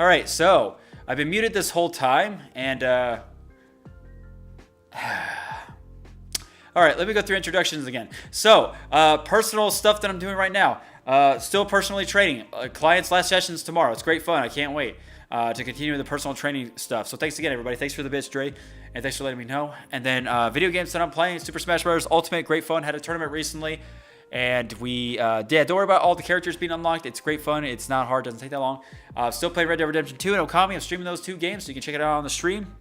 All right, so I've been muted this whole time, and all right, let me go through introductions again. So, personal stuff that I'm doing right now. Still personally training. Clients' last sessions tomorrow. It's great fun. I can't wait to continue the personal training stuff. So thanks again, everybody. Thanks for the bits, Dre, and thanks for letting me know. And then video games that I'm playing: Super Smash Bros. Ultimate, great fun. Had a tournament recently. And we, don't worry about all the characters being unlocked. It's great fun. It's not hard. Doesn't take that long. Still playing Red Dead Redemption 2 and Okami. I'm streaming those two games, so you can check it out on the stream.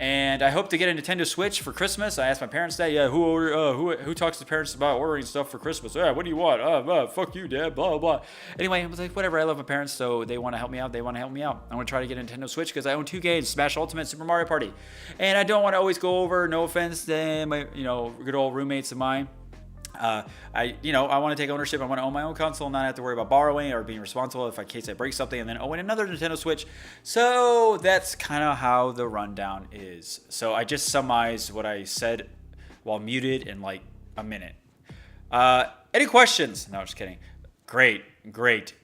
And I hope to get a Nintendo Switch for Christmas. I asked my parents that. Yeah, who talks to parents about ordering stuff for Christmas? Yeah, what do you want? Fuck you, Dad. Blah, blah. Anyway, I was like, whatever. I love my parents, so they want to help me out. They want to help me out. I'm going to try to get a Nintendo Switch because I own two games, Smash Ultimate, Super Mario Party. And I don't want to always go over, no offense to my, good old roommates of mine. I want to take ownership. I want to own my own console and not have to worry about borrowing or being responsible if in case I break something and then own another Nintendo Switch. So that's kind of how the rundown is. So I just summarized what I said while muted in like a minute. Any questions? No, just kidding. Great.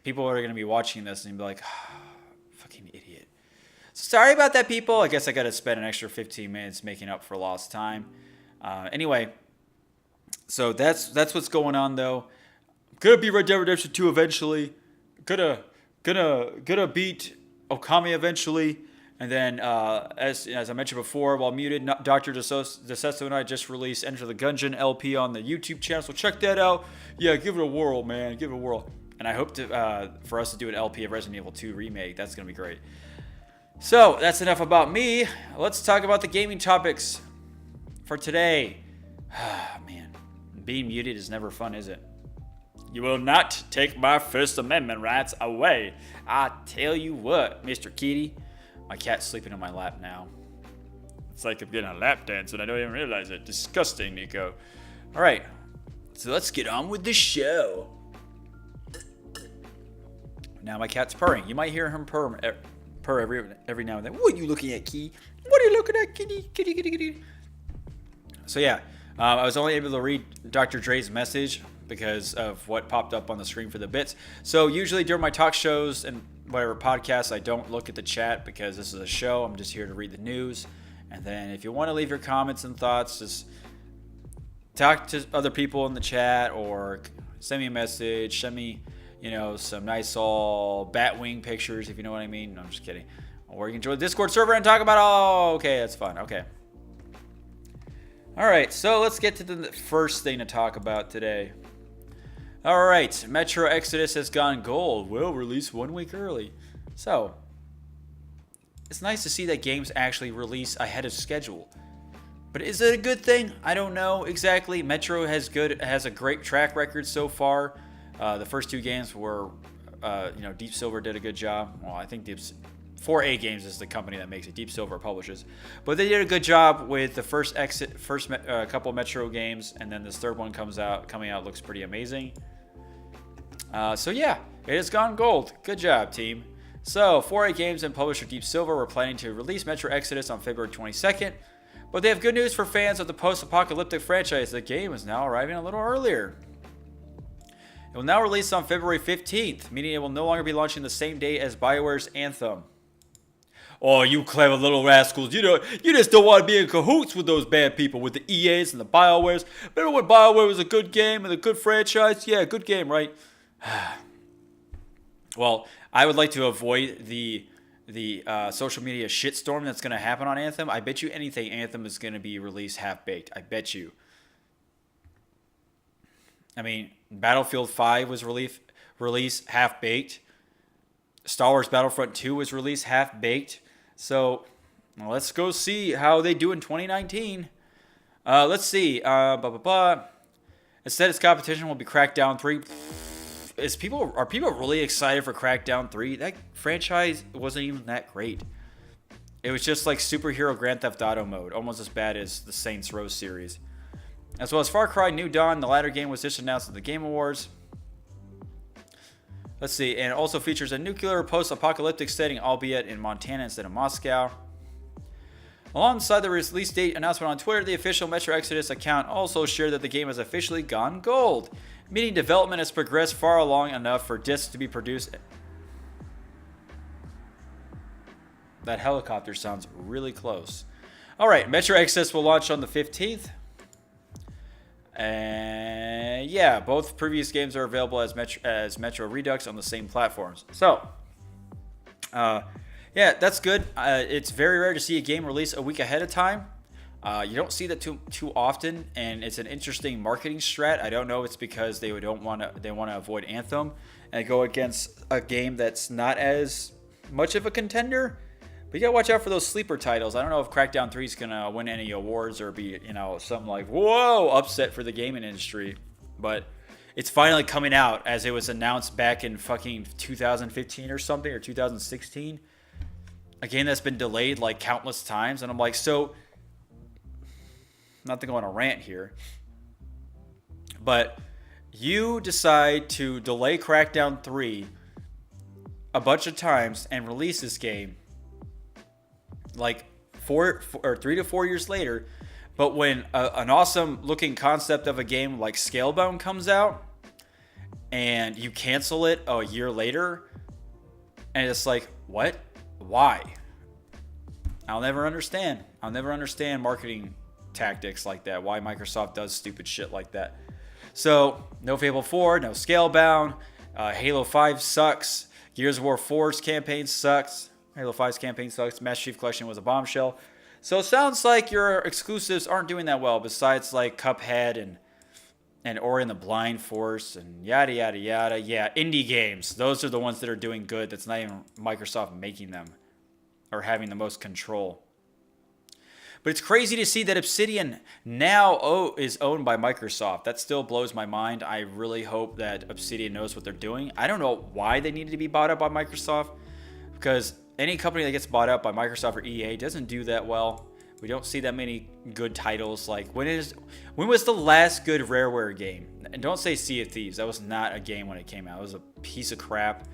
People are going to be watching this and be like, fucking idiot. So sorry about that, people. I guess I got to spend an extra 15 minutes making up for lost time. Anyway. So that's what's going on, though. Gonna be Red Dead Redemption 2 eventually. Gonna beat Okami eventually. And then, as I mentioned before, while muted, Dr. DeSesto and I just released Enter the Gungeon LP on the YouTube channel. So check that out. Yeah, give it a whirl, man. Give it a whirl. And I hope for us to do an LP of Resident Evil 2 remake. That's gonna be great. So that's enough about me. Let's talk about the gaming topics for today. Man. Being muted is never fun, is it? You will not take my First Amendment rights away. I tell you what, Mr. Kitty. My cat's sleeping on my lap now. It's like I'm getting a lap dance and I don't even realize it. Disgusting, Nico. All right, so let's get on with the show. Now my cat's purring. You might hear him purr every now and then. What are you looking at, Kitty? What are you looking at, Kitty? Kitty. So yeah. I was only able to read Dr. Dre's message because of what popped up on the screen for the bits. So usually during my talk shows and whatever podcasts, I don't look at the chat because this is a show. I'm just here to read the news. And then if you want to leave your comments and thoughts, just talk to other people in the chat or send me a message. Send me, some nice all bat wing pictures, if you know what I mean. No, I'm just kidding. Or you can join the Discord server and talk about, okay, that's fun. Okay. All right, so let's get to the first thing to talk about today. All right, Metro Exodus has gone gold. Will release 1 week early. So, it's nice to see that games actually release ahead of schedule. But is it a good thing? I don't know exactly. Metro has a great track record so far. The first two games were, Deep Silver did a good job. Well, I think 4A Games is the company that makes it. Deep Silver publishes, but they did a good job with the first couple Metro games, and then this third one coming out looks pretty amazing. So yeah, it has gone gold. Good job, team. So 4A Games and publisher Deep Silver were planning to release Metro Exodus on February 22nd, but they have good news for fans of the post-apocalyptic franchise. The game is now arriving a little earlier. It will now release on February 15th, meaning it will no longer be launching the same day as BioWare's Anthem. Oh, you clever little rascals. You just don't want to be in cahoots with those bad people, with the EAs and the BioWares. Remember when BioWare was a good game and a good franchise? Yeah, good game, right? Well, I would like to avoid the social media shitstorm that's going to happen on Anthem. I bet you anything Anthem is going to be released half-baked. I bet you. I mean, Battlefield 5 was released half-baked. Star Wars Battlefront 2 was released half-baked. So, let's go see how they do in 2019. Let's see. Instead, its competition will be Crackdown 3. Are people really excited for Crackdown 3? That franchise wasn't even that great. It was just like superhero Grand Theft Auto mode, almost as bad as the Saints Row series. As well as Far Cry New Dawn, the latter game was just announced at the Game Awards. Let's see, and it also features a nuclear post-apocalyptic setting, albeit in Montana instead of Moscow. Alongside the release date announcement on Twitter, the official Metro Exodus account also shared that the game has officially gone gold, meaning development has progressed far along enough for discs to be produced. That helicopter sounds really close. All right, Metro Exodus will launch on the 15th. And yeah, both previous games are available as Metro Redux on the same platforms. So, yeah, that's good. It's very rare to see a game release a week ahead of time. You don't see that too often, and it's an interesting marketing strat. I don't know if it's because they want to avoid Anthem and go against a game that's not as much of a contender. But you gotta watch out for those sleeper titles. I don't know if Crackdown 3 is gonna win any awards or be, some like whoa upset for the gaming industry. But it's finally coming out, as it was announced back in fucking 2015 or something, or 2016. A game that's been delayed like countless times, and I'm like, so. Not to go on a rant here, but you decide to delay Crackdown 3 a bunch of times and release this game like 3 to 4 years later. But when an awesome looking concept of a game like Scalebound comes out and you cancel it a year later, and it's like, what? Why? I'll never understand marketing tactics like that, why Microsoft does stupid shit like that. So no Fable 4, no Scalebound, Halo 5 sucks, Gears of War 4's campaign sucks, Halo 5's campaign sucks, Master Chief Collection was a bombshell. So it sounds like your exclusives aren't doing that well, besides like Cuphead and Ori and the Blind Force and yada yada yada. Yeah, indie games, those are the ones that are doing good. That's not even Microsoft making them or having the most control. But it's crazy to see that Obsidian now is owned by Microsoft. That still blows my mind. I really hope that Obsidian knows what they're doing. I don't know why they needed to be bought up by Microsoft, because any company that gets bought up by Microsoft or EA doesn't do that well. We don't see that many good titles. Like, when was the last good Rareware game? And don't say Sea of Thieves. That was not a game when it came out. It was a piece of crap.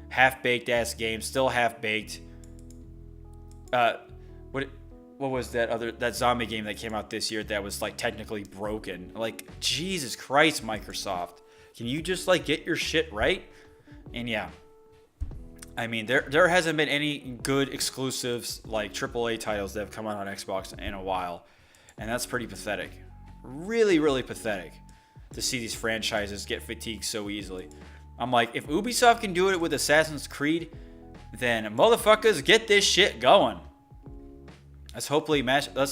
Half-baked ass game. Still half-baked. What was that zombie game that came out this year that was like technically broken? Like, Jesus Christ, Microsoft. Can you just like get your shit right? And yeah. I mean, there hasn't been any good exclusives like AAA titles that have come out on Xbox in a while. And that's pretty pathetic. Really, really pathetic to see these franchises get fatigued so easily. I'm like, if Ubisoft can do it with Assassin's Creed, then motherfuckers, get this shit going. Let's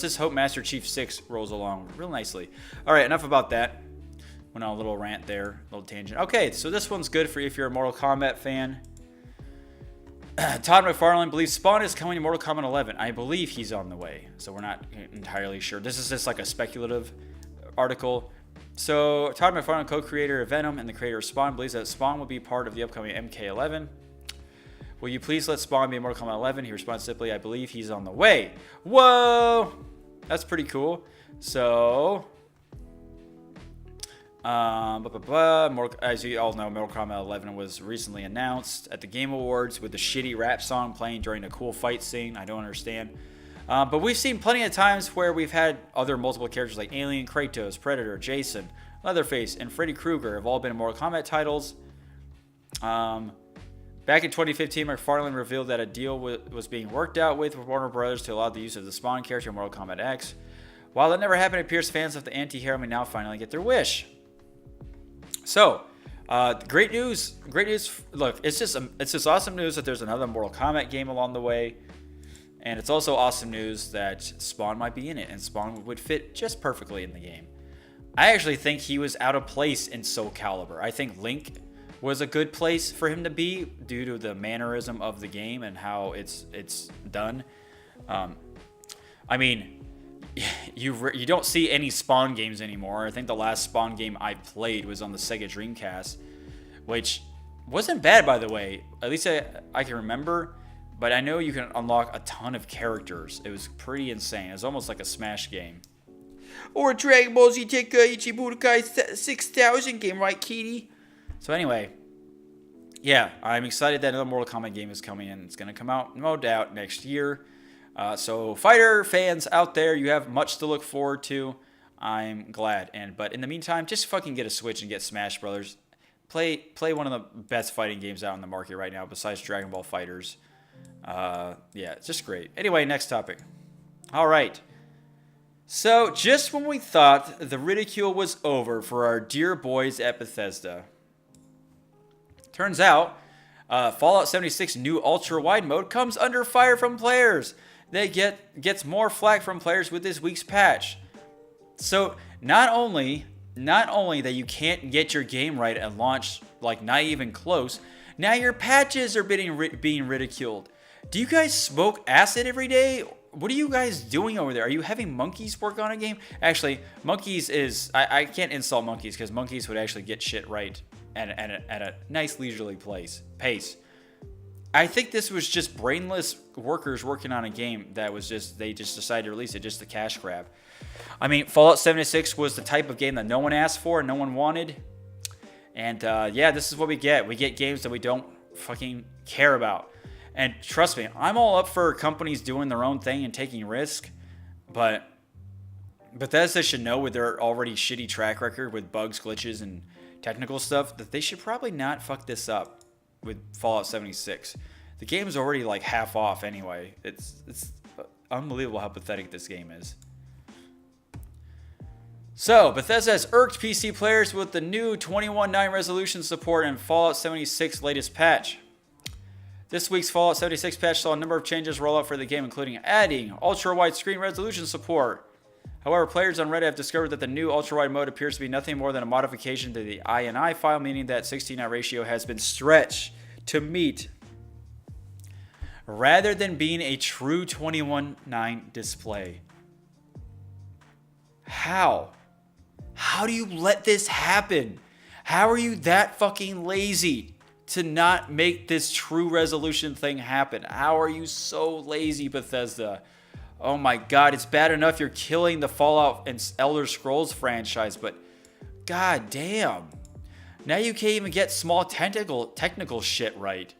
just hope Master Chief 6 rolls along real nicely. All right, enough about that. Went on a little rant there, a little tangent. Okay, so this one's good for if you're a Mortal Kombat fan. Todd McFarlane believes Spawn is coming to Mortal Kombat 11. I believe he's on the way, so we're not entirely sure. This is just like a speculative article. So Todd McFarlane, co-creator of Venom and the creator of Spawn, believes that Spawn will be part of the upcoming MK11. Will you please let Spawn be in Mortal Kombat 11? He responds simply, I believe he's on the way. Whoa! That's pretty cool. So, as you all know, Mortal Kombat 11 was recently announced at the Game Awards with the shitty rap song playing during a cool fight scene. I don't understand. But we've seen plenty of times where we've had other multiple characters like Alien, Kratos, Predator, Jason, Leatherface, and Freddy Krueger have all been in Mortal Kombat titles. Back in 2015, McFarlane revealed that a deal was being worked out with Warner Bros. To allow the use of the Spawn character in Mortal Kombat X. While that never happened, it appears fans of the anti-hero may now finally get their wish. So, great news. Look, it's just awesome news that there's another Mortal Kombat game along the way. And it's also awesome news that Spawn might be in it, and Spawn would fit just perfectly in the game. I actually think he was out of place in Soul Calibur. I think Link was a good place for him to be due to the mannerism of the game and how it's done. I mean, you don't see any Spawn games anymore. I think the last Spawn game I played was on the Sega Dreamcast, which wasn't bad, by the way. At least I can remember. But I know you can unlock a ton of characters. It was pretty insane. It was almost like a Smash game. Or a Dragon Ball Z Tenkaichi Budokai 6000 game, right, Kitty? So anyway, yeah, I'm excited that another Mortal Kombat game is coming in. It's going to come out, no doubt, next year. So fighter fans out there, you have much to look forward to. I'm glad. But in the meantime, just fucking get a Switch and get Smash Brothers. Play one of the best fighting games out in the market right now besides Dragon Ball FighterZ. Yeah, it's just great. Anyway, next topic. All right. So, just when we thought the ridicule was over for our dear boys at Bethesda, turns out Fallout 76 new ultra-wide mode comes under fire from players. They gets more flack from players with this week's patch. So, not only that you can't get your game right at launch, like not even close, now your patches are being ridiculed. Do you guys smoke acid every day? What are you guys doing over there? Are you having monkeys work on a game? Actually, monkeys is... I can't insult monkeys because monkeys would actually get shit right at a nice leisurely pace. I think this was just brainless workers working on a game that was just... They just decided to release it just a cash grab. I mean, Fallout 76 was the type of game that no one asked for and no one wanted. And yeah, this is what we get. We get games that we don't fucking care about. And trust me, I'm all up for companies doing their own thing and taking risk, but Bethesda should know with their already shitty track record with bugs, glitches, and technical stuff that they should probably not fuck this up with Fallout 76. The game's already like half off anyway. It's unbelievable how pathetic this game is. So, Bethesda has irked PC players with the new 21.9 resolution support and Fallout 76 latest patch. This week's Fallout 76 patch saw a number of changes roll out for the game, including adding ultra-wide screen resolution support. However, players on Reddit have discovered that the new ultra-wide mode appears to be nothing more than a modification to the INI file, meaning that 16:9 ratio has been stretched to meet, rather than being a true 21:9 display. How? How do you let this happen? How are you that fucking lazy to not make this true resolution thing happen? How are you so lazy, Bethesda? Oh my god, it's bad enough you're killing the Fallout and Elder Scrolls franchise, but god damn. Now you can't even get small technical shit right.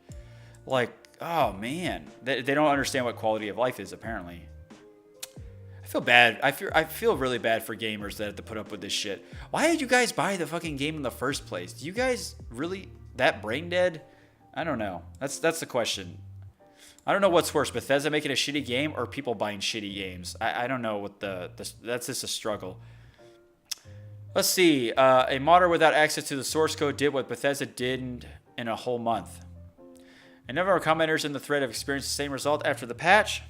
Like, oh man. They don't understand what quality of life is, apparently. I feel bad. I feel really bad for gamers that have to put up with this shit. Why did you guys buy the fucking game in the first place? Do you guys really... that brain dead? I don't know. That's the question. I don't know what's worse, Bethesda making a shitty game or people buying shitty games. I don't know what that's just a struggle. Let's see. A modder without access to the source code did what Bethesda did in a whole month. A number of commenters in the thread have experienced the same result after the patch.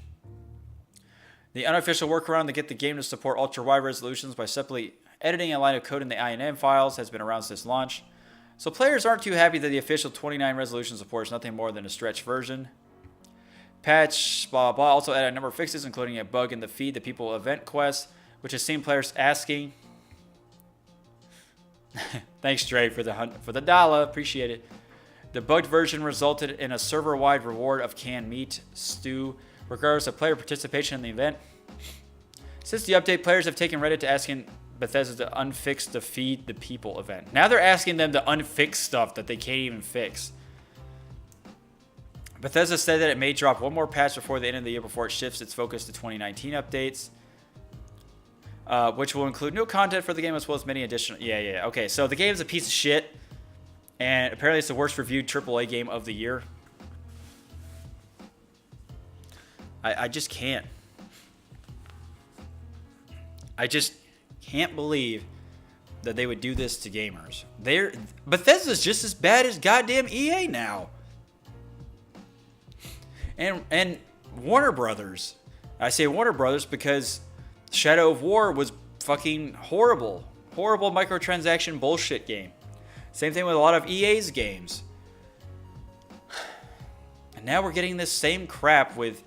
The unofficial workaround to get the game to support ultra-wide resolutions by simply editing a line of code in the INM files has been around since launch. So players aren't too happy that the official 29 resolution support is nothing more than a stretched version. Patch blah blah also added a number of fixes, including a bug in the feed the people event quest, which has seen players asking. Thanks, Dre, for the dollar. Appreciate it. The bugged version resulted in a server-wide reward of canned meat stew, regardless of player participation in the event. Since the update, players have taken Reddit to asking Bethesda to unfix the feed the people event. Now they're asking them to unfix stuff that they can't even fix. Bethesda said that it may drop one more patch before the end of the year before it shifts its focus to 2019 updates, which will include new content for the game as well as many additional... Yeah. Okay, so the game's a piece of shit, and apparently it's the worst reviewed AAA game of the year. I just can't. I just can't believe that they would do this to gamers. Bethesda's just as bad as goddamn EA now. And Warner Brothers. I say Warner Brothers because Shadow of War was fucking horrible. Horrible microtransaction bullshit game. Same thing with a lot of EA's games. And now we're getting this same crap with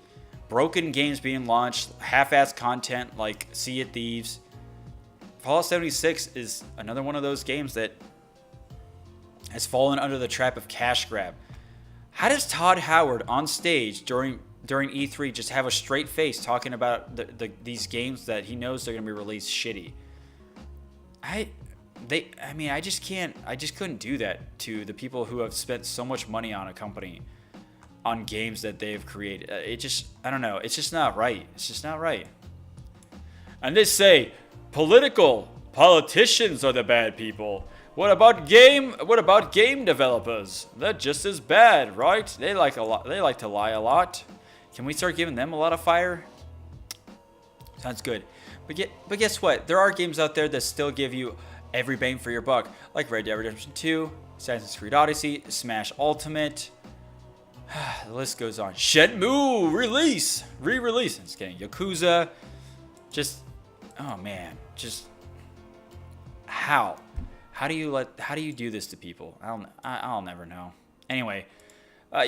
broken games being launched, half-assed content like Sea of Thieves. Fallout 76 is another one of those games that has fallen under the trap of cash grab. How does Todd Howard on stage during E3 just have a straight face talking about these games that he knows they're going to be released shitty? I just couldn't do that to the people who have spent so much money on a company, on games that they've created. I don't know. It's just not right. It's just not right. And they say politicians are the bad people. What about game developers? They're just as bad, right? They like to lie a lot. Can we start giving them a lot of fire? Sounds good. But guess what? There are games out there that still give you every bang for your buck, like Red Dead Redemption 2, Assassin's Creed Odyssey, Smash Ultimate. The list goes on. Shenmue re-release. Just kidding. Yakuza. Just, oh man, just how? How do you do this to people? I'll never know. Anyway,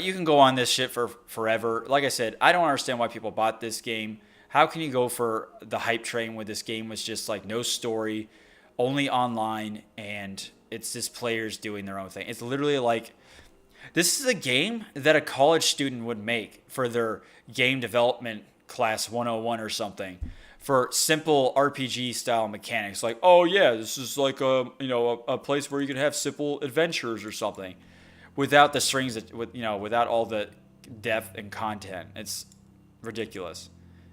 you can go on this shit for forever. Like I said, I don't understand why people bought this game. How can you go for the hype train when this game was just like no story, only online, and it's just players doing their own thing? It's literally like, this is a game that a college student would make for their game development class 101 or something, for simple RPG style mechanics. Like, oh yeah, this is like a place where you can have simple adventures or something, without the strings without all the depth and content. It's ridiculous.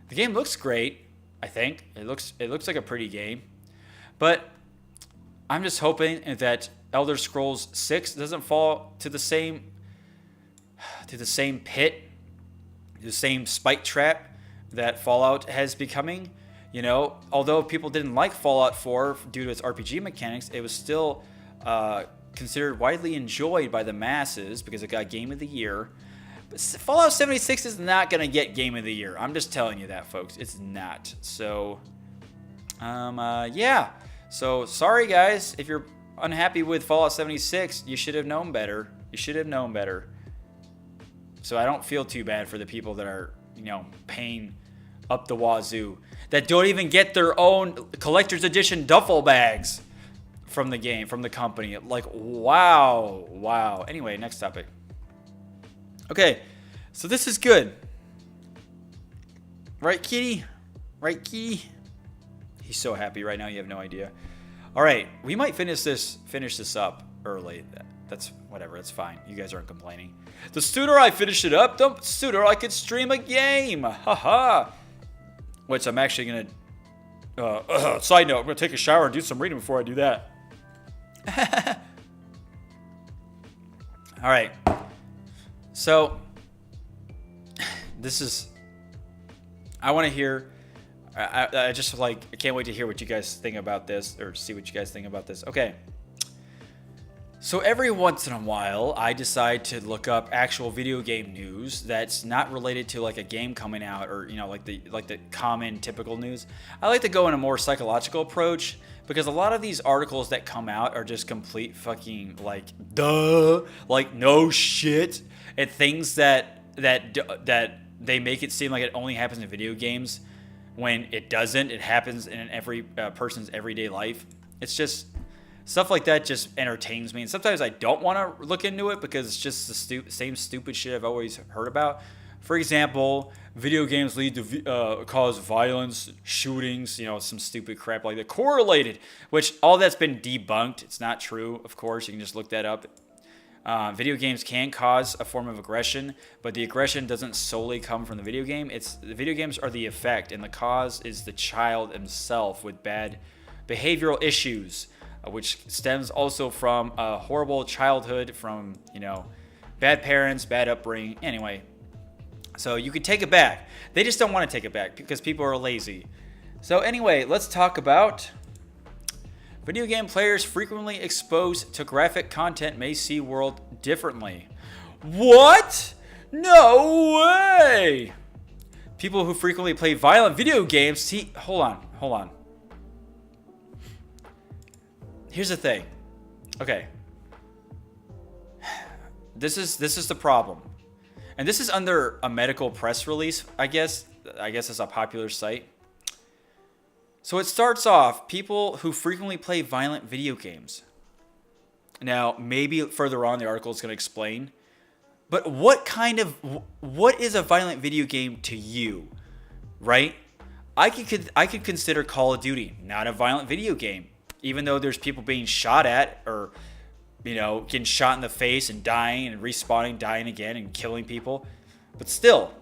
The game looks great. I think it looks like a pretty game, but I'm just hoping that Elder Scrolls 6 doesn't fall to the same pit, the same spike trap that Fallout has becoming. Although people didn't like Fallout 4 due to its RPG mechanics, it was still considered widely enjoyed by the masses because it got Game of the Year. But Fallout 76 is not going to get Game of the Year. I'm just telling you that, folks. It's not. So, yeah. So, sorry, guys. If you're unhappy with Fallout 76, you should have known better. So I don't feel too bad for the people that are, paying up the wazoo, that don't even get their own collector's edition duffel bags from the game, from the company. Like, wow. Anyway, next topic. Okay, so this is good. Right, kitty? He's so happy right now, you have no idea. All right, we might finish this up early. That's whatever, that's fine. You guys aren't complaining. The sooner I finish it up, the sooner I can stream a game. Haha. Which I'm actually going to... side note, I'm going to take a shower and do some reading before I do that. All right. So, this is... I want to hear... I just I can't wait to hear what you guys think about this, or see what you guys think about this. Okay. So every once in a while, I decide to look up actual video game news that's not related to like a game coming out, or like the common typical news. I like to go in a more psychological approach, because a lot of these articles that come out are just complete fucking no shit, and things that they make it seem like it only happens in video games when it doesn't. It happens in every person's everyday life. It's just stuff like that just entertains me, and sometimes I don't want to look into it because it's just the same stupid shit I've always heard about. For example, video games lead to cause violence, shootings, some stupid crap like that. Correlated, which all that's been debunked. It's not true, of course. You can just look that up. Video games can cause a form of aggression, but the aggression doesn't solely come from the video game. The video games are the effect, and the cause is the child himself with bad behavioral issues, which stems also from a horrible childhood, from, bad parents, bad upbringing. Anyway, so you could take it back. They just don't want to take it back because people are lazy. So anyway, let's talk about video game players frequently exposed to graphic content may see world differently. What? No way! People who frequently play violent video games see... Hold on. Here's the thing. Okay. This is the problem. And this is under a medical press release, I guess. It's a popular site. So it starts off, people who frequently play violent video games. Now, maybe further on the article is going to explain. But what is a violent video game to you? Right? I could consider Call of Duty not a violent video game. Even though there's people being shot at, or, getting shot in the face and dying and respawning, dying again and killing people. But still,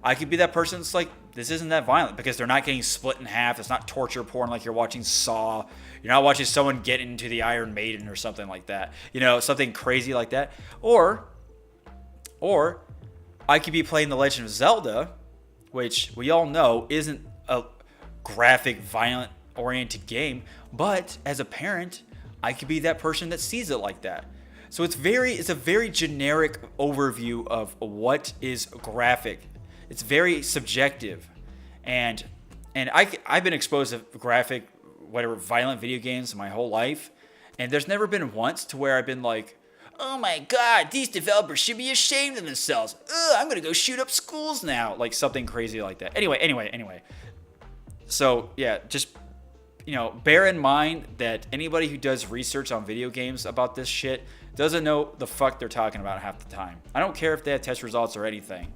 I could be that person that's like, this isn't that violent because they're not getting split in half. It's not torture porn like you're watching Saw. You're not watching someone get into the Iron Maiden or something like that. You know, something crazy like that. Or I could be playing The Legend of Zelda, which we all know isn't a graphic, violent-oriented game. But as a parent, I could be that person that sees it like that. So it's a very generic overview of what is graphic. It's very subjective, and I've been exposed to graphic, whatever, violent video games my whole life, and there's never been once to where I've been like, oh my god, these developers should be ashamed of themselves. Ugh, I'm gonna go shoot up schools now, like something crazy like that. Anyway. So yeah, just bear in mind that anybody who does research on video games about this shit doesn't know the fuck they're talking about half the time. I don't care if they have test results or anything,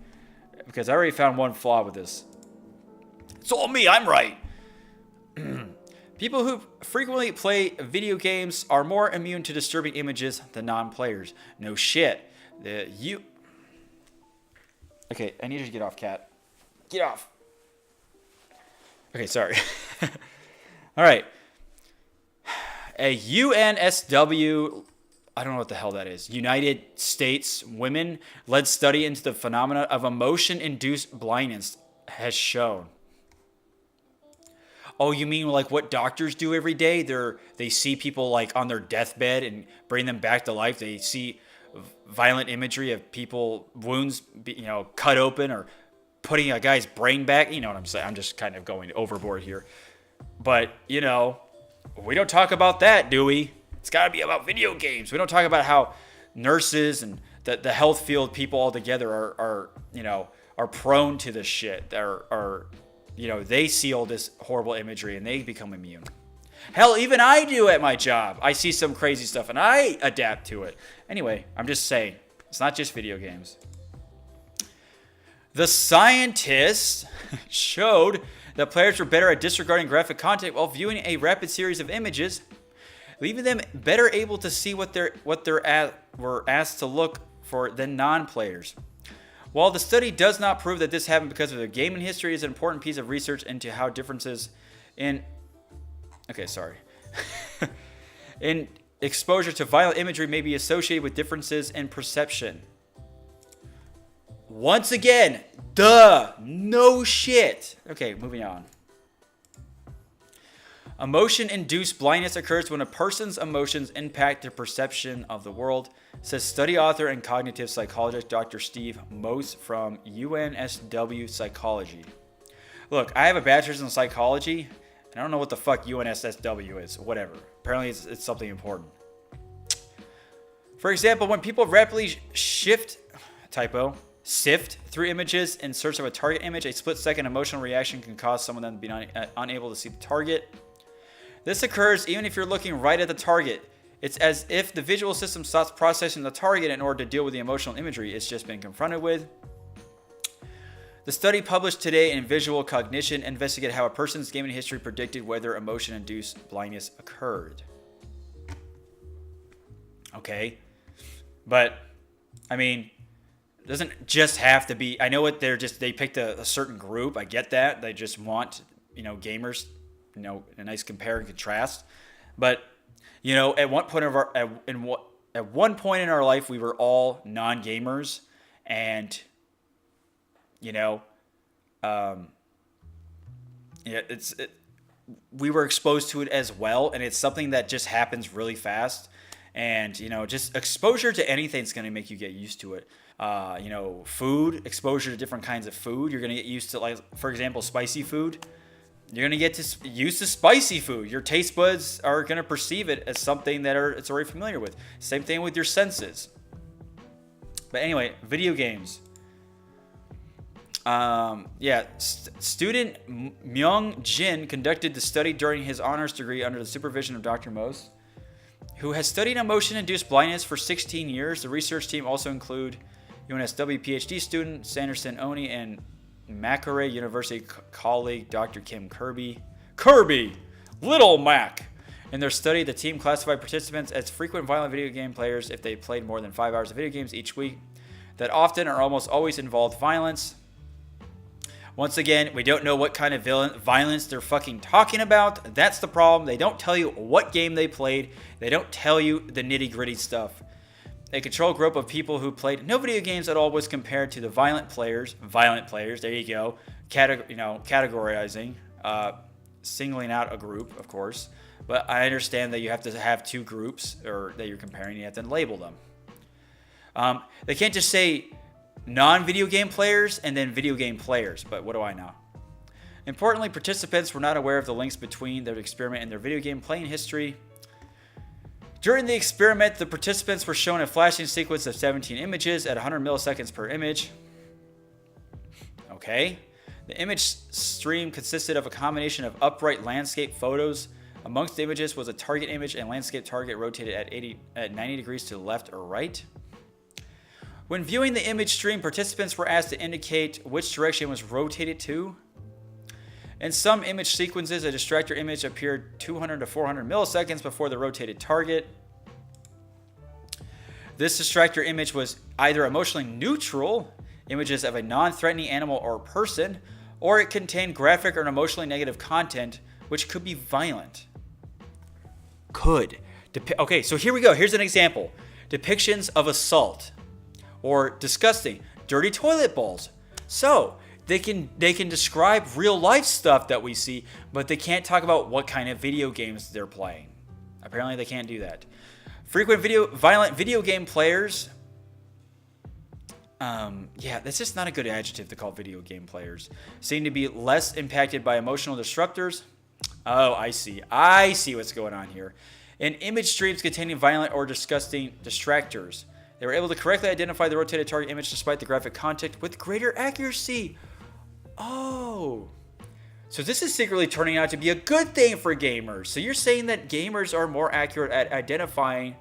because I already found one flaw with this. It's all me, I'm right. People who frequently play video games are more immune to disturbing images than non-players. No shit. Okay, I need you to get off, cat. Get off. Okay, sorry. All right. A UNSW, I don't know what the hell that is, United States women-led study into the phenomena of emotion-induced blindness has shown. Oh, you mean like what doctors do every day? They see people like on their deathbed and bring them back to life. They see violent imagery of people, wounds, cut open, or putting a guy's brain back. You know what I'm saying? I'm just kind of going overboard here. But, we don't talk about that, do we? It's got to be about video games. We don't talk about how nurses and the health field people altogether are prone to this shit. They see all this horrible imagery and they become immune. Hell, even I do at my job. I see some crazy stuff and I adapt to it. Anyway, I'm just saying, it's not just video games. The scientists showed that players were better at disregarding graphic content while viewing a rapid series of images, leaving them better able to see what were asked to look for than non-players. While the study does not prove that this happened because of their gaming history, it is an important piece of research into how differences in in exposure to violent imagery may be associated with differences in perception. Once again, no shit. Okay, moving on. Emotion-induced blindness occurs when a person's emotions impact their perception of the world, says study author and cognitive psychologist Dr. Steve Mose from UNSW Psychology. Look, I have a bachelor's in psychology, and I don't know what the fuck UNSW is. Whatever. Apparently it's something important. For example, when people rapidly sift through images in search of a target image, a split-second emotional reaction can cause someone to be unable to see the target. This occurs even if you're looking right at the target. It's as if the visual system stops processing the target in order to deal with the emotional imagery it's just been confronted with. The study published today in Visual Cognition investigated how a person's gaming history predicted whether emotion-induced blindness occurred. Okay. But, I mean, it doesn't just have to be. I know what they picked a certain group. I get that. They just want, gamers, a nice compare and contrast. But, at one point in our life, we were all non-gamers, and we were exposed to it as well, and it's something that just happens really fast. And just exposure to anything is going to make you get used to it. Food, exposure to different kinds of food, you're going to get used to, like, for example, spicy food. You're going to get used to spicy food. Your taste buds are going to perceive it as something that it's already familiar with. Same thing with your senses. But anyway, video games. Student Myung Jin conducted the study during his honors degree under the supervision of Dr. Mose, who has studied emotion-induced blindness for 16 years. The research team also include UNSW PhD student Sanderson Oni and Macquarie University colleague Dr. Kim Kirby, Little Mac. In their study, the team classified participants as frequent violent video game players if they played more than 5 hours of video games each week that often or almost always involved violence, Once again, we don't know what kind of violence they're fucking talking about. That's the problem. They don't tell you what game they played. They don't tell you the nitty-gritty stuff. A controlled group of people who played no video games at all was compared to the violent players. Violent players, there you go. Categorizing, singling out a group, of course. But I understand that you have to have two groups, or that you're comparing. You have to label them. They can't just say non-video game players and then video game players. But what do I know? Importantly, participants were not aware of the links between their experiment and their video game playing history. During the experiment, the participants were shown a flashing sequence of 17 images at 100 milliseconds per image. Okay. The image stream consisted of a combination of upright landscape photos. Amongst the images was a target image and landscape target rotated at 90 degrees to the left or right. When viewing the image stream, participants were asked to indicate which direction it was rotated to. In some image sequences, a distractor image appeared 200 to 400 milliseconds before the rotated target. This distractor image was either emotionally neutral, images of a non-threatening animal or person, or it contained graphic or emotionally negative content, which could be violent. Okay, so here we go. Here's an example. Depictions of assault or disgusting, dirty toilet bowls. So they can describe real life stuff that we see, but they can't talk about what kind of video games they're playing. Apparently they can't do that. Violent video game players. That's just not a good adjective to call video game players. Seem to be less impacted by emotional disruptors. Oh, I see what's going on here. In image streams containing violent or disgusting distractors, they were able to correctly identify the rotated target image despite the graphic content with greater accuracy. Oh. So this is secretly turning out to be a good thing for gamers. So you're saying that gamers are more accurate at identifying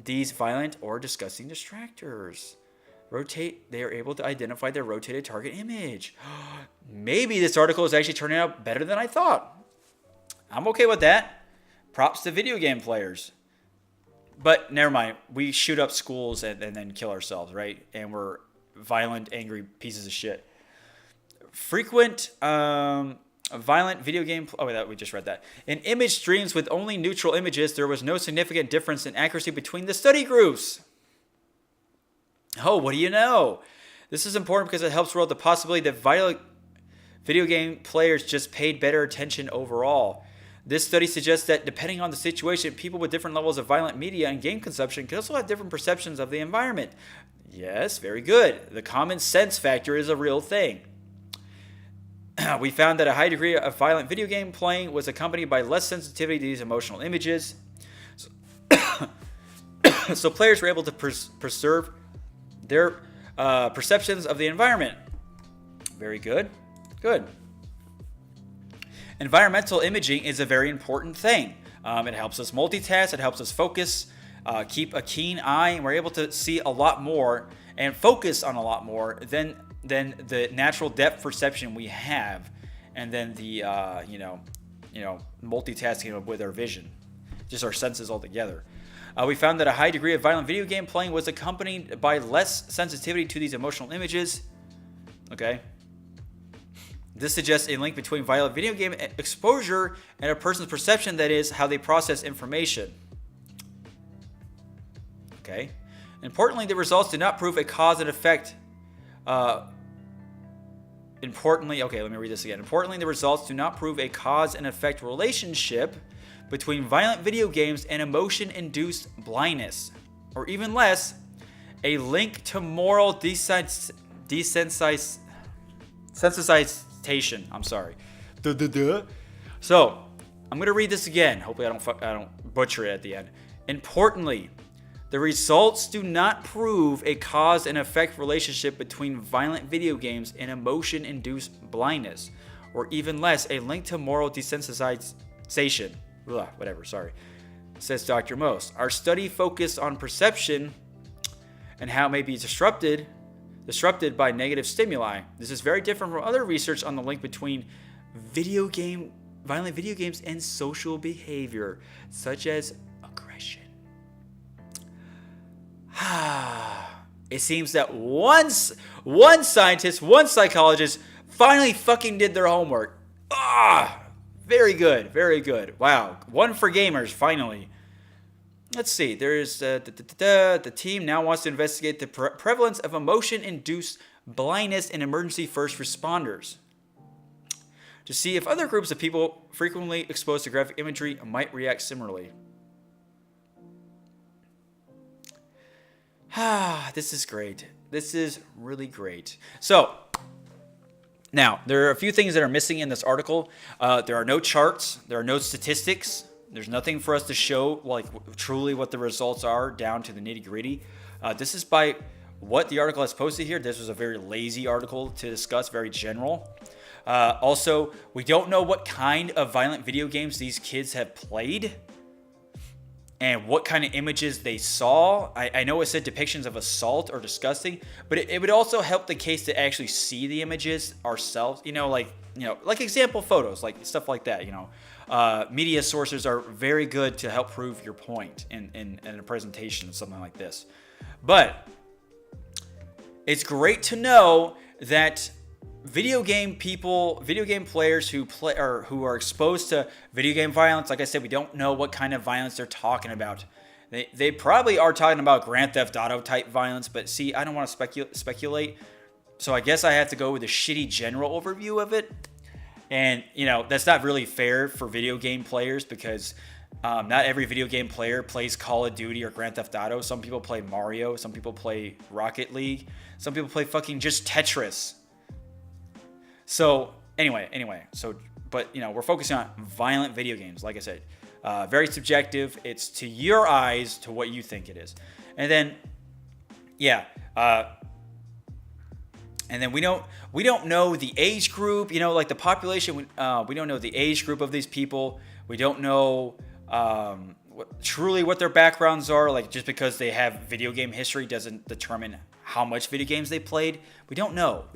these violent or disgusting distractors. They are able to identify their rotated target image. Maybe this article is actually turning out better than I thought. I'm okay with that. Props to video game players. But never mind. We shoot up schools and then kill ourselves, right? And we're violent, angry pieces of shit. Frequent violent video game... we just read that. In image streams with only neutral images, there was no significant difference in accuracy between the study groups. Oh, what do you know? This is important because it helps rule out the possibility that video game players just paid better attention overall. This study suggests that depending on the situation, people with different levels of violent media and game consumption can also have different perceptions of the environment. Yes, very good. The common sense factor is a real thing. We found that a high degree of violent video game playing was accompanied by less sensitivity to these emotional images. So players were able to preserve their perceptions of the environment. Very good. Good. Environmental imaging is a very important thing. It helps us multitask. It helps us focus, keep a keen eye, and we're able to see a lot more and focus on a lot more than the natural depth perception we have, and then the multitasking with our vision, just our senses altogether. We found that a high degree of violent video game playing was accompanied by less sensitivity to these emotional images. Okay. This suggests a link between violent video game exposure and a person's perception, that is, how they process information. Okay. Importantly, the results did not prove a cause and effect. Importantly, the results do not prove a cause and effect relationship between violent video games and emotion-induced blindness, or even less, a link to moral desensitization. I'm sorry. So, I'm going to read this again. Hopefully I don't butcher it at the end. Importantly, the results do not prove a cause and effect relationship between violent video games and emotion-induced blindness, or even less, a link to moral desensitization. Says Dr. Most. Our study focused on perception and how it may be disrupted by negative stimuli. This is very different from other research on the link between violent video games and social behavior, such as aggression. It seems that one scientist, one psychologist, finally fucking did their homework. Ah, very good, very good. Wow, one for gamers, finally. Let's see, there's the team now wants to investigate the prevalence of emotion-induced blindness in emergency first responders to see if other groups of people frequently exposed to graphic imagery might react similarly. This is great. This is really great. So, now, there are a few things that are missing in this article. There are no charts. There are no statistics. There's nothing for us to show, like, truly what the results are down to the nitty-gritty. This is by what the article has posted here. This was a very lazy article to discuss, very general. Also, we don't know what kind of violent video games these kids have played and what kind of images they saw. I know it said depictions of assault or disgusting, but it would also help the case to actually see the images ourselves, like example photos, like stuff like that, Media sources are very good to help prove your point in a presentation, something like this. But it's great to know that video game players who play or who are exposed to video game violence, like I said, we don't know what kind of violence they're talking about. They probably are talking about Grand Theft Auto type violence, but see, I don't want to speculate. So I guess I have to go with a shitty general overview of it. And, that's not really fair for video game players because not every video game player plays Call of Duty or Grand Theft Auto. Some people play Mario. Some people play Rocket League. Some people play fucking just Tetris. So, anyway. But, we're focusing on violent video games, like I said. Very subjective. It's to your eyes, to what you think it is. And then, and then we don't know the age group, like the population. We don't know the age group of these people. We don't know truly what their backgrounds are. Like, just because they have video game history doesn't determine how much video games they played. We don't know.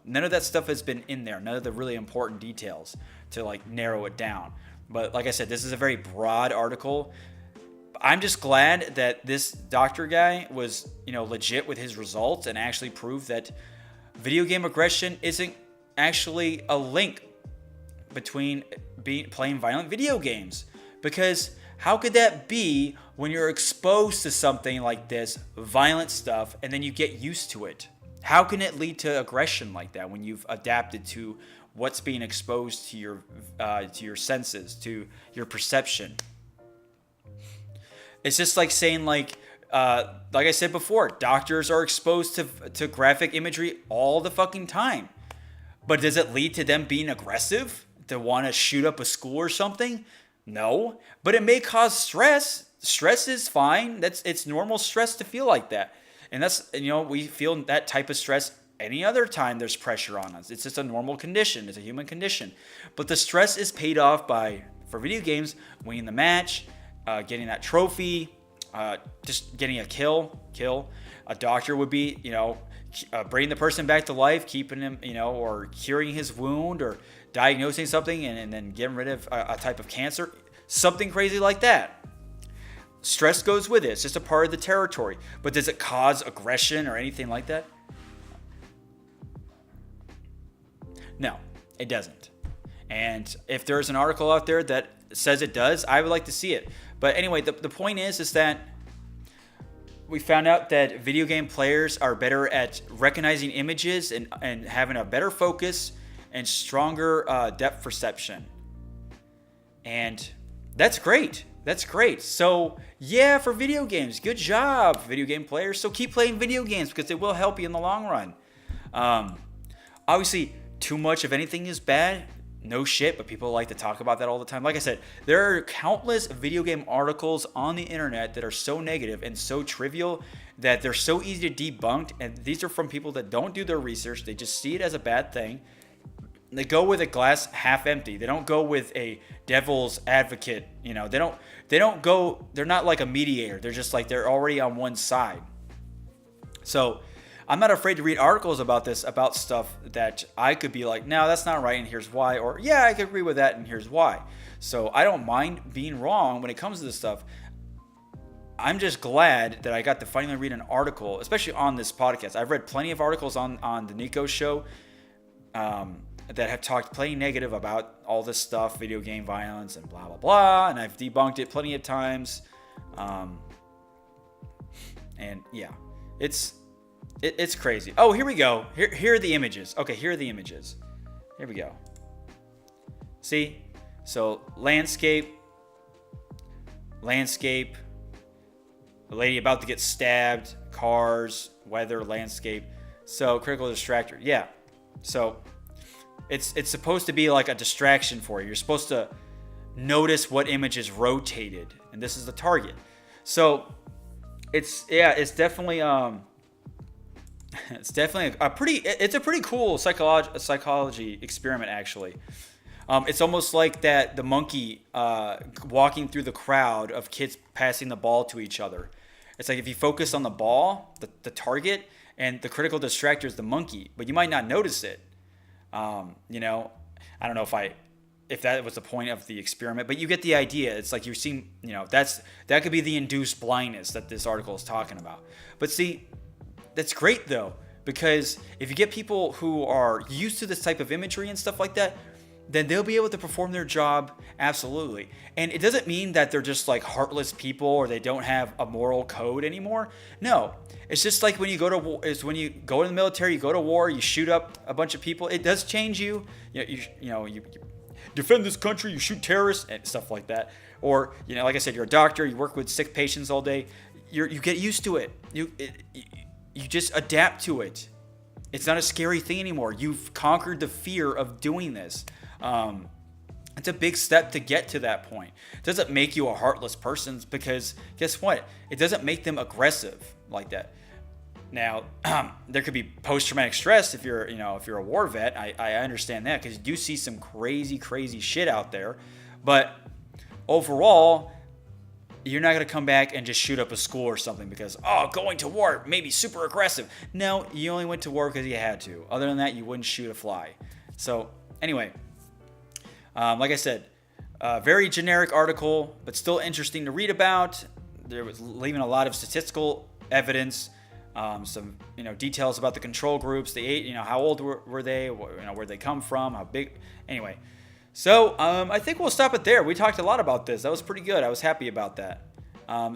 None of that stuff has been in there. None of the really important details to narrow it down. But like I said, this is a very broad article. I'm just glad that this doctor guy was, legit with his results and actually proved that video game aggression isn't actually a link between playing violent video games. Because how could that be when you're exposed to something like this, violent stuff, and then you get used to it? How can it lead to aggression like that when you've adapted to what's being exposed to your senses, to your perception? It's just like saying, like I said before, doctors are exposed to graphic imagery all the fucking time. But does it lead to them being aggressive? To want to shoot up a school or something? No. But it may cause stress. Stress is fine. It's normal stress to feel like that. And that's, we feel that type of stress any other time there's pressure on us. It's just a normal condition. It's a human condition. But the stress is paid off for video games, winning the match, getting that trophy, just getting a kill. A doctor would be, bringing the person back to life, keeping him, or curing his wound, or diagnosing something and then getting rid of a type of cancer. Something crazy like that. Stress goes with it. It's just a part of the territory. But does it cause aggression or anything like that? No, it doesn't. And if there's an article out there that says it does, I would like to see it. But anyway, the point is that we found out that video game players are better at recognizing images and having a better focus and stronger depth perception. And that's great. So, yeah, for video games, good job, video game players. So keep playing video games because it will help you in the long run. Obviously, too much of anything is bad. No shit, but people like to talk about that all the time. Like I said, there are countless video game articles on the internet that are so negative and so trivial that they're so easy to debunk. And these are from people that don't do their research. They just see it as a bad thing. They go with a glass half empty. They don't go with a devil's advocate. They don't go, they're not like a mediator. They're just like, they're already on one side. So I'm not afraid to read articles about this, about stuff that I could be like, no, that's not right, and here's why. Or, yeah, I could agree with that, and here's why. So I don't mind being wrong when it comes to this stuff. I'm just glad that I got to finally read an article, especially on this podcast. I've read plenty of articles on the NIKO show, that have talked plenty negative about all this stuff, video game violence and blah, blah, blah. And I've debunked it plenty of times. And yeah, it's crazy. Oh, here we go. Here are the images. Okay, here are the images. Here we go. See? So landscape, the lady about to get stabbed, cars, weather, landscape. So critical distractor. Yeah. So it's supposed to be like a distraction for you. You're supposed to notice what image is rotated, and this is the target. So it's definitely a pretty cool psychology experiment, actually. It's almost like the monkey walking through the crowd of kids passing the ball to each other. It's like if you focus on the ball, the target, and the critical distractor is the monkey, but you might not notice it. I don't know if that was the point of the experiment, but you get the idea. It's like you're seeing, that could be the induced blindness that this article is talking about. But see, that's great though, because if you get people who are used to this type of imagery and stuff like that, then they'll be able to perform their job absolutely. And it doesn't mean that they're just like heartless people or they don't have a moral code anymore. No, it's just like when you go to war, it's when you go in the military, you go to war, you shoot up a bunch of people. It does change you. You defend this country, you shoot terrorists and stuff like that. Or like I said, you're a doctor, you work with sick patients all day. You get used to it. You just adapt to it. It's not a scary thing anymore. You've conquered the fear of doing this. It's a big step to get to that point. It doesn't make you a heartless person, because guess what? It doesn't make them aggressive like that. Now, there could be post-traumatic stress if you're a war vet. I understand that, because you do see some crazy shit out there. But overall, you're not going to come back and just shoot up a school or something because, going to war, maybe super aggressive. No, you only went to war because you had to. Other than that, you wouldn't shoot a fly. So anyway, like I said, very generic article, but still interesting to read about. There was leaving a lot of statistical evidence, some details about the control groups, the age, how old were they, where they come from, how big. Anyway, so I think we'll stop it there. We talked a lot about this. That was pretty good. I was happy about that.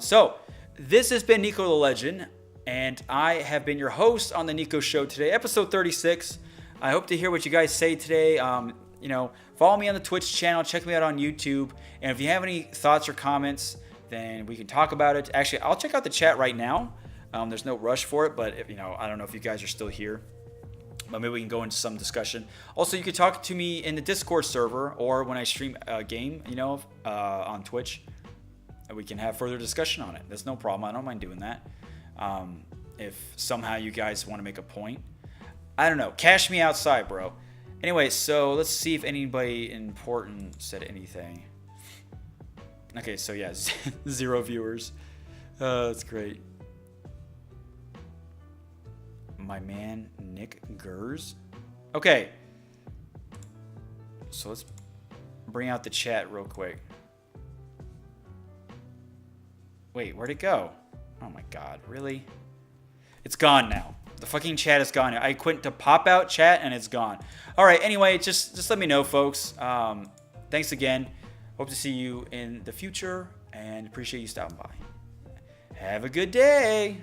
So this has been Niko the Legend, and I have been your host on the Niko Show today, episode 36. I hope to hear what you guys say today. Follow me on the Twitch channel. Check me out on YouTube. And if you have any thoughts or comments, then we can talk about it. Actually, I'll check out the chat right now. There's no rush for it, but I don't know if you guys are still here. But maybe we can go into some discussion. Also, you can talk to me in the Discord server or when I stream a game, on Twitch. We can have further discussion on it. That's no problem. I don't mind doing that. If somehow you guys want to make a point. I don't know. Cash me outside, bro. Anyway, so let's see if anybody important said anything. Okay, so yeah, 0 viewers. That's great. My man, Nick Gers. Okay. So let's bring out the chat real quick. Wait, where'd it go? Oh my god, really? It's gone now. The fucking chat is gone. I quit to pop out chat and it's gone. All right, anyway, just let me know, folks. Thanks again. Hope to see you in the future and appreciate you stopping by. Have a good day.